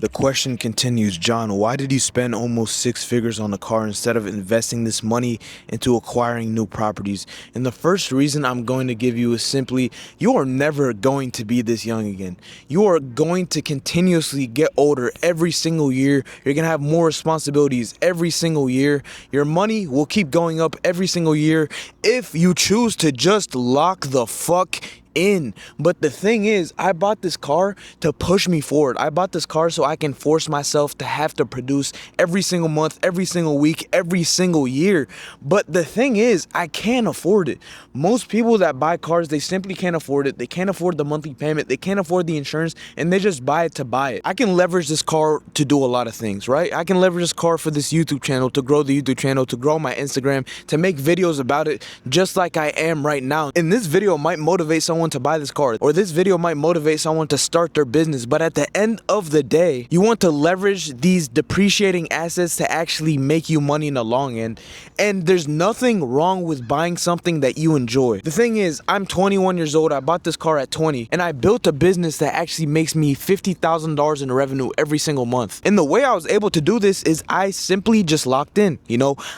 The question continues, John, why did you spend almost six figures on a car instead of investing this money into acquiring new properties? And the first reason I'm going to give you is simply, you are never going to be this young again. You are going to continuously get older every single year. You're going to have more responsibilities every single year. Your money will keep going up every single year if you choose to just lock the fuck in. But the thing is, I bought this car to push me forward. I bought this car so I can force myself to have to produce every single month, every single week, every single year. But the thing is, I can't afford it. Most people that buy cars, they simply can't afford it. They can't afford the monthly payment. They can't afford the insurance, and they just buy it to buy it. I can leverage this car to do a lot of things, right? I can leverage this car for this YouTube channel, to grow the YouTube channel, to grow my Instagram, to make videos about it just like I am right now. And this video might motivate someone to buy this car, or this video might motivate someone to start their business. But at the end of the day, you want to leverage these depreciating assets to actually make you money in the long end. And there's nothing wrong with buying something that you enjoy. The thing is, I'm 21 years old. I bought this car at 20, and I built a business that actually makes me $50,000 in revenue every single month. And the way I was able to do this is I simply just locked in.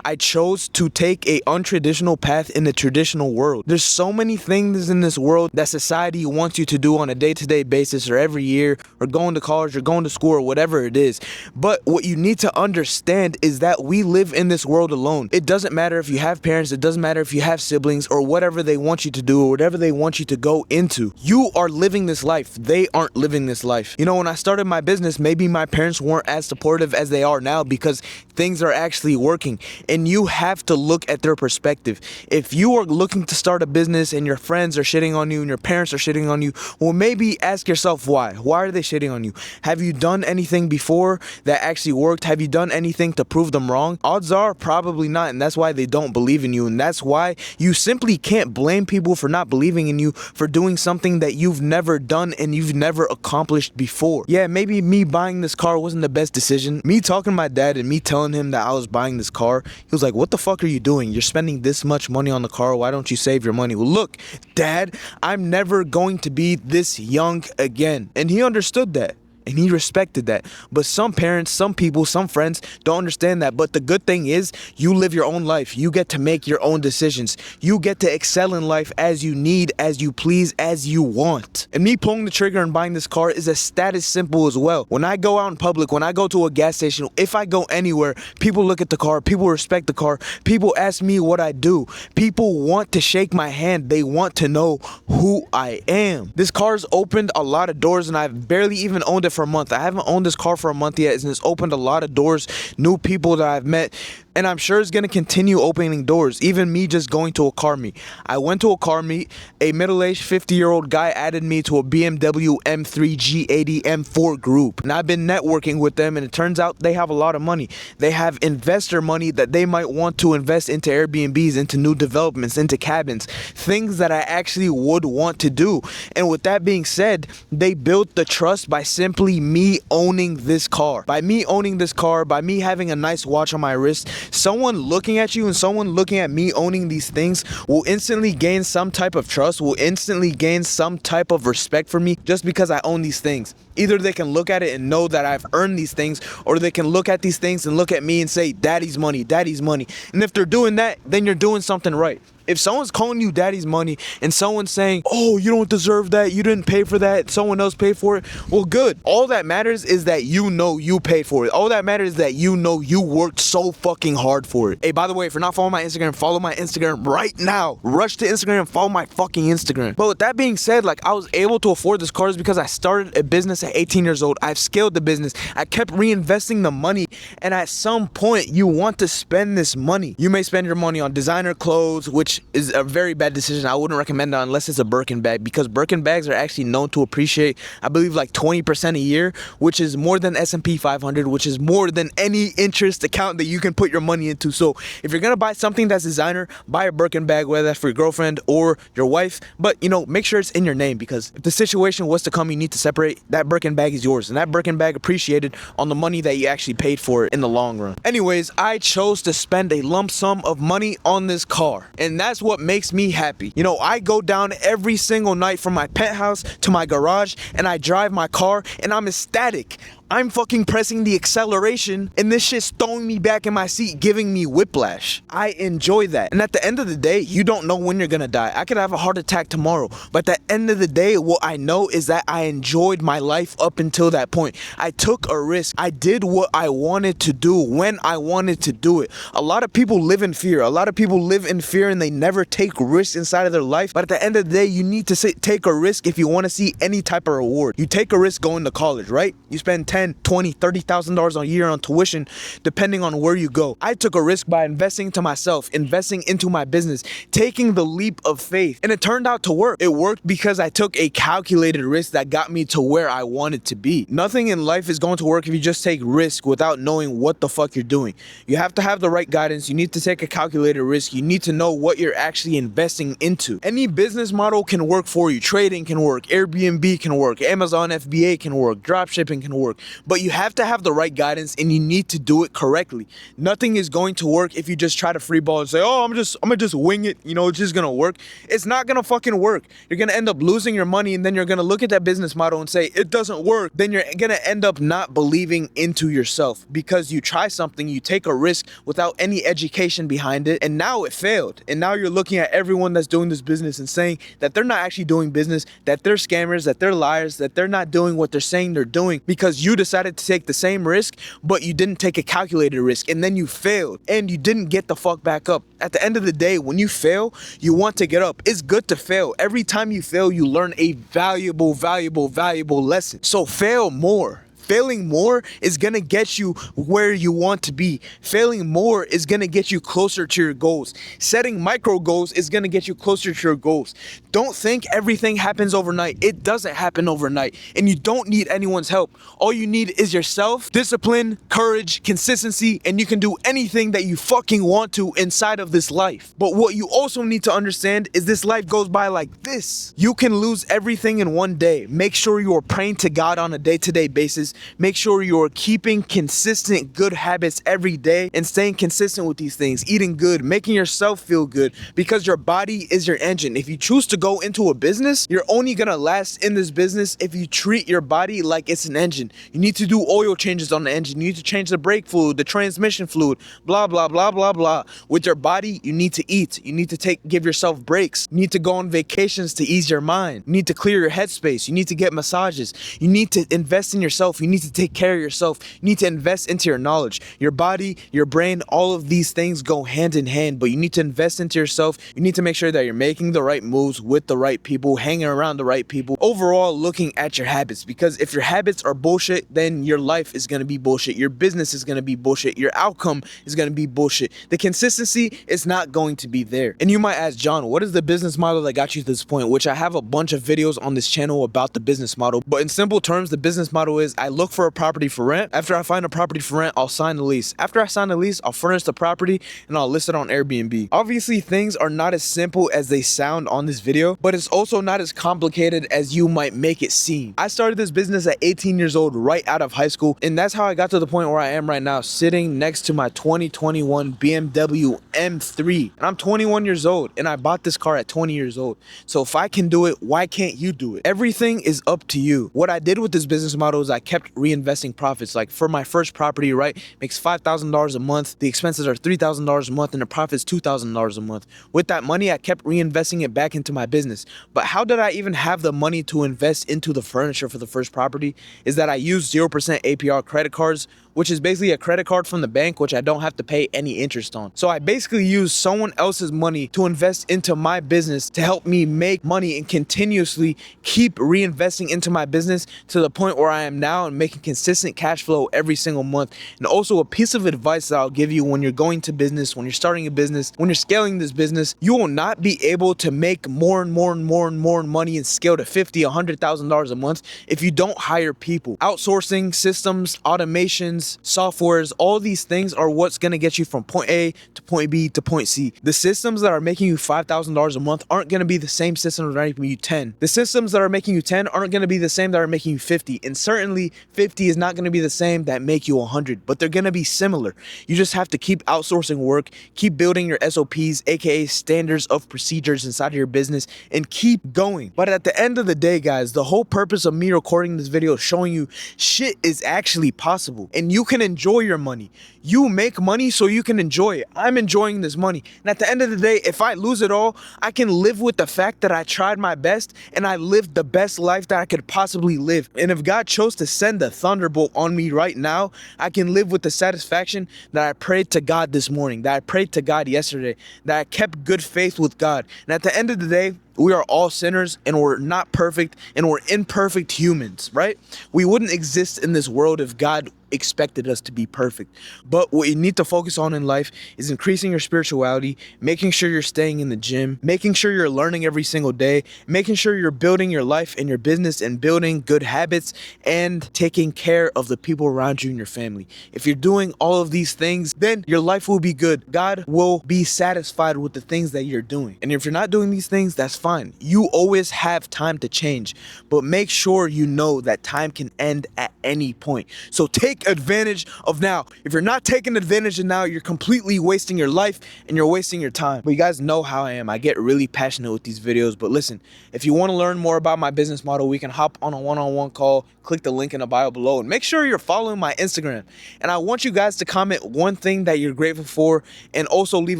I chose to take a untraditional path in the traditional world. There's so many things in this world that society wants you to do on a day-to-day basis, or every year, or going to college, or going to school, or whatever it is. But what you need to understand is that we live in this world alone. It doesn't matter if you have parents, it doesn't matter if you have siblings, or whatever they want you to do, or whatever they want you to go into. You are living this life. They aren't living this life. When I started my business, maybe my parents weren't as supportive as they are now because things are actually working, and you have to look at their perspective. If you are looking to start a business and your friends are shitting on you and your parents are shitting on you, well, maybe ask yourself why. Why are they shitting on you? Have you done anything before that actually worked? Have you done anything to prove them wrong? Odds are probably not, and that's why they don't believe in you. And that's why you simply can't blame people for not believing in you for doing something that you've never done and you've never accomplished before. Yeah, maybe me buying this car wasn't the best decision. Me talking to my dad and me telling him that I was buying this car, he was like, what the fuck are you doing? You're spending this much money on the car. Why don't you save your money? Well, look, Dad, I'm never going to be this young again. And he understood that. And he respected that. But some parents, some people, some friends don't understand that. But the good thing is, you live your own life. You get to make your own decisions. You get to excel in life as you need, as you please, as you want. And me pulling the trigger and buying this car is a status symbol as well. When I go out in public, when I go to a gas station, if I go anywhere, people look at the car, people respect the car, people ask me what I do. People want to shake my hand. They want to know who I am. This car's opened a lot of doors, and I've barely even owned it for a month. I haven't owned this car for a month yet, and it's opened a lot of doors, new people that I've met, and I'm sure it's going to continue opening doors. Even me just going to a car meet. I went to a car meet. A middle-aged 50-year-old guy added me to a BMW M3 G80 M4 group. And I've been networking with them, and it turns out they have a lot of money. They have investor money that they might want to invest into Airbnbs, into new developments, into cabins. Things that I actually would want to do. And with that being said, they built the trust by simply me owning this car. By me owning this car, by me having a nice watch on my wrist, someone looking at you and someone looking at me owning these things will instantly gain some type of trust, will instantly gain some type of respect for me just because I own these things. Either they can look at it and know that I've earned these things, or they can look at these things and look at me and say, daddy's money, daddy's money. And if they're doing that, then you're doing something right. If someone's calling you daddy's money and someone's saying, oh, you don't deserve that, you didn't pay for that, someone else paid for it, well, good. All that matters is that you know you paid for it. All that matters is that you know you worked so fucking hard for it. Hey, by the way, if you're not following my Instagram, follow my Instagram right now. Rush to Instagram and follow my fucking Instagram. But with that being said, I was able to afford this car because I started a business at 18 years old. I've scaled the business. I kept reinvesting the money. And at some point, you want to spend this money. You may spend your money on designer clothes, which is a very bad decision. I wouldn't recommend that unless it's a Birkin bag, because Birkin bags are actually known to appreciate, I believe, 20% a year, which is more than S&P 500, which is more than any interest account that you can put your money into. So if you're gonna buy something that's designer, buy a Birkin bag, whether that's for your girlfriend or your wife. But make sure it's in your name, because if the situation was to come, you need to separate. That Birkin bag is yours, and that Birkin bag appreciated on the money that you actually paid for it in the long run. Anyways, I chose to spend a lump sum of money on this car, and that's what makes me happy. I go down every single night from my penthouse to my garage, and I drive my car, and I'm ecstatic. I'm fucking pressing the acceleration and this shit's throwing me back in my seat, giving me whiplash. I enjoy that. And at the end of the day, you don't know when you're gonna die. I could have a heart attack tomorrow, but at the end of the day, what I know is that I enjoyed my life up until that point. I took a risk. I did what I wanted to do when I wanted to do it. A lot of people live in fear. A lot of people live in fear and they never take risks inside of their life. But at the end of the day, you need to take a risk if you want to see any type of reward. You take a risk going to college, right? You spend $10, $20, $30,000 a year on tuition, depending on where you go. I took a risk by investing into myself, investing into my business, taking the leap of faith. And it turned out to work. It worked because I took a calculated risk that got me to where I wanted to be. Nothing in life is going to work if you just take risk without knowing what the fuck you're doing. You have to have the right guidance. You need to take a calculated risk. You need to know what you're actually investing into. Any business model can work for you. Trading can work. Airbnb can work. Amazon FBA can work. Dropshipping can work. But you have to have the right guidance and you need to do it correctly. Nothing is going to work if you just try to freeball and say, oh, I'm gonna just wing it. You know, it's just gonna work. It's not gonna fucking work. You're gonna end up losing your money and then you're gonna look at that business model and say, it doesn't work. Then you're gonna end up not believing into yourself because you try something, you take a risk without any education behind it, and now it failed. And now you're looking at everyone that's doing this business and saying that they're not actually doing business, that they're scammers, that they're liars, that they're not doing what they're saying they're doing because you decided to take the same risk, but you didn't take a calculated risk and then you failed and you didn't get the fuck back up. At the end of the day, when you fail, you want to get up. It's good to fail. Every time you fail, you learn a valuable lesson. So fail more. Failing more is gonna get you where you want to be. Failing more is gonna get you closer to your goals. Setting micro goals is gonna get you closer to your goals. Don't think everything happens overnight. It doesn't happen overnight, and you don't need anyone's help. All you need is yourself, discipline, courage, consistency, and you can do anything that you fucking want to inside of this life. But what you also need to understand is this life goes by like this. You can lose everything in one day. Make sure you are praying to God on a day-to-day basis. Make sure you're keeping consistent good habits every day and staying consistent with these things. Eating good, making yourself feel good, because your body is your engine. If you choose to go into a business, you're only gonna last in this business if you treat your body like it's an engine. You need to do oil changes on the engine. You need to change the brake fluid, the transmission fluid, blah, blah, blah, blah, blah. With your body, you need to eat. You need to give yourself breaks. You need to go on vacations to ease your mind. You need to clear your headspace. You need to get massages. You need to invest in yourself. You need to take care of yourself. You need to invest into your knowledge. Your body, your brain, all of these things go hand in hand, but you need to invest into yourself. You need to make sure that you're making the right moves with the right people, hanging around the right people. Overall, looking at your habits, because if your habits are bullshit, then your life is going to be bullshit. Your business is going to be bullshit. Your outcome is going to be bullshit. The consistency is not going to be there. And you might ask, John, what is the business model that got you to this point? Which I have a bunch of videos on this channel about the business model. But in simple terms, the business model is I look for a property for rent. After I find a property for rent, I'll sign the lease. After I sign the lease, I'll furnish the property and I'll list it on Airbnb. Obviously, things are not as simple as they sound on this video, but it's also not as complicated as you might make it seem. I started this business at 18 years old, right out of high school, and that's how I got to the point where I am right now, sitting next to my 2021 BMW M3. And I'm 21 years old, and I bought this car at 20 years old. So if I can do it, why can't you do it? Everything is up to you. What I did with this business model is I kept reinvesting profits. Like for my first property, right, makes $5,000 a month. The expenses are $3,000 a month and the profit's $2,000 a month. With that money, I kept reinvesting it back into my business. But how did I even have the money to invest into the furniture for the first property? Is that I used 0% APR credit cards, which is basically a credit card from the bank, which I don't have to pay any interest on. So I basically use someone else's money to invest into my business to help me make money and continuously keep reinvesting into my business to the point where I am now and making consistent cash flow every single month. And also a piece of advice that I'll give you when you're going to business, when you're starting a business, when you're scaling this business, you will not be able to make more and more money and scale to $50,000, $100,000 a month if you don't hire people. Outsourcing, systems, automations, plugins, softwares, all these things are what's going to get you from point A to point B to point C. The systems that are making you $5,000 a month aren't going to be the same systems that are making you 10. The systems that are making you 10 aren't going to be the same that are making you 50. And certainly 50 is not going to be the same that make you 100, but they're going to be similar. You just have to keep outsourcing work, keep building your SOPs, aka standards of procedures inside of your business, and keep going. But at the end of the day, guys, the whole purpose of me recording this video is showing you shit is actually possible and you can enjoy your money. You make money so you can enjoy it. I'm enjoying this money. And at the end of the day, if I lose it all, I can live with the fact that I tried my best and I lived the best life that I could possibly live. And if God chose to send a thunderbolt on me right now, I can live with the satisfaction that I prayed to God this morning, that I prayed to God yesterday, that I kept good faith with God. And at the end of the day, we are all sinners and we're not perfect and we're imperfect humans, right? We wouldn't exist in this world if God expected us to be perfect. But what you need to focus on in life is increasing your spirituality, making sure you're staying in the gym, making sure you're learning every single day, making sure you're building your life and your business and building good habits and taking care of the people around you and your family. If you're doing all of these things, then your life will be good. God will be satisfied with the things that you're doing. And if you're not doing these things, that's fine. You always have time to change, but make sure you know that time can end at any point. So take advantage of now. If you're not taking advantage of now, you're completely wasting your life and you're wasting your time. But you guys know how I am. I get really passionate with these videos. But listen, if you want to learn more about my business model, we can hop on a one-on-one call. Click the link in the bio below and make sure you're following my Instagram. And I want you guys to comment one thing that you're grateful for and also leave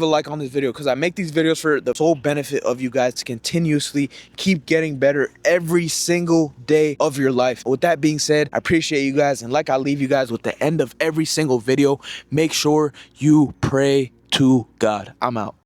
a like on this video, because I make these videos for the sole benefit of you guys to continuously keep getting better every single day of your life. With that being said, I appreciate you guys, and like I leave you guys with the end of every single video, make sure you pray to God. I'm out.